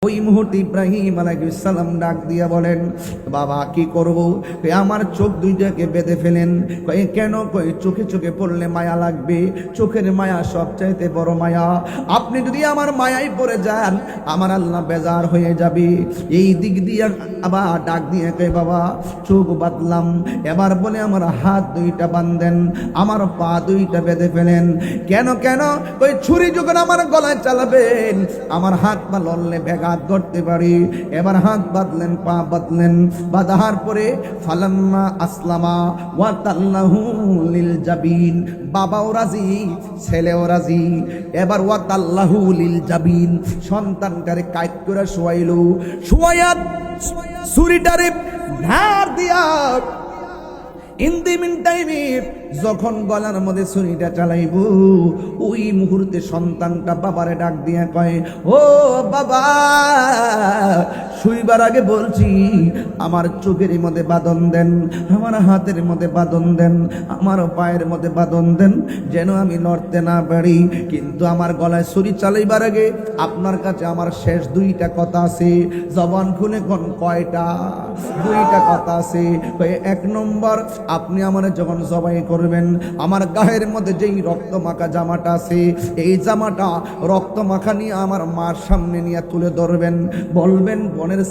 ওই মুহূর্তে ইব্রাহিম আলাইহিস সালাম ডাক দিয়া বলেন, বাবা কি করব? আমার চোখ দুইটাকে বেঁধে ফেলেন। কেন? চোখে চোখে পড়লে মায়া লাগবে, চোখের মায়া সবচাইতে বড় মায়া। আপনি যদি আমার মায়ায় পড়ে যান, আমার আল্লাহ বেজার হয়ে যাবে। এই দিক দিয়ে আবার ডাক দিয়ে কয়, বাবা চোখ বাঁধলাম, এবার বলে আমার হাত দুইটা বাঁধেন, আমার পা দুইটা বেঁধে ফেলেন। কেন? ছুরি যখন আমার গলায় চালাবেন, আমার হাত পা লড়লে বেগা করতে পারি। এবার হাত বাঁধলেন, পা বাঁধলেন, বাঁধার পরে ফালাম্মা আসলামা ওয়া তাল্লাহু লিল জাবিন, বাবাও রাজি, ছেলেও রাজি। এবার ওয়া তাল্লাহু লিল জাবিন, সন্তানটারে কাইত করে শোয়াইলো। শোয়ায়াত ছুরিটারে ধার দিয়া ইন দি মিন টাইমে যখন গলার মধ্যে ছুরিটা চালাইব, ওই মুহূর্তে সন্তানটা বাবারে ডাক দিয়ে কয়, ও বাবা, শুইবার আগে বলছি আমার চোখের মধ্যে বাঁধন দেন, আমার হাতের মধ্যে বাঁধন দেন, আমার পায়ের মধ্যে বাঁধন দেন, যেন আমি লড়তে না পারি। কিন্তু আমার গলায় ছুরি চালাইবার আগে আপনার কাছে আমার শেষ দুইটা কথা আছে। জবান খুলে কোন কয়টা? দুইটা কথা আছে। এক নম্বর, আপনি আমার যখন জবাই করবেন, আমার গায়ের মধ্যে যেই রক্ত মাখা জামাটা আছে, এই জামাটা রক্ত মাখা নিয়ে আমার মার সামনে নিয়ে তুলে ধরবেন, বলবেন বনের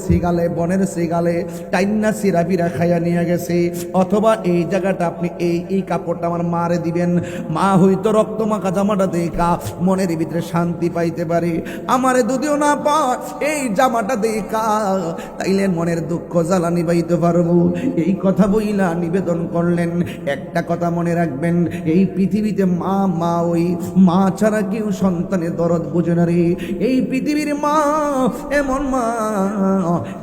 সিগালে টাইন্না সিরাবিরা খাইয়া নিয়ে গেছে। অথবা এই জায়গাটা আপনি এই কাপড়টা আমার মারে দিবেন, মা হয়তো রক্ত মাখা জামাটা দেখা মনের ভিতরে শান্তি পাইতে পারে। আমারে যদিও না পায় এই জামাটা দেখা, তাইলে মনের দুঃখ জ্বালানি পাইতে পারবো। এই কথা বইলা নিবেদন করলেন। একটা কথা মনে রাখবেন, এই পৃথিবীতে মা ওই মা ছাড়া কেউ সন্তানের দরদ বোঝে না রে। এই পৃথিবীর মা এমন মা,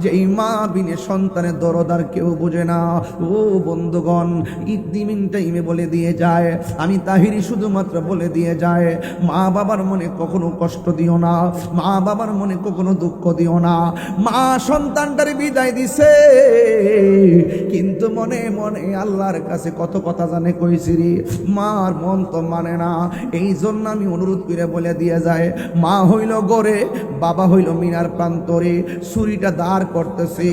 যেই মা বিনে সন্তানের দরদ আর কেউ বোঝে না। ও বন্ধুগণ, ইদ্দিমিন টাইমে বলে দিয়ে যায়, আমি তাহিরি শুধুমাত্র বলে দিয়ে যায়, মা বাবার মনে কখনো কষ্ট দিও না, মা বাবার মনে কখনো দুঃখ দিও না। মা সন্তানটারে বিদায় দিছে, কিন্তু মনে মনে আল্লাহর কাছে কত কথা জানে কইছি রে, মার মন তো মানে না। এই জন্য আমি অনুরোধ করে বলে দিয়ে যায়, মা হইল গড়ে, বাবা হইল মিনার প্রান্তরে, ছুরিটা দাঁড় করতেছে।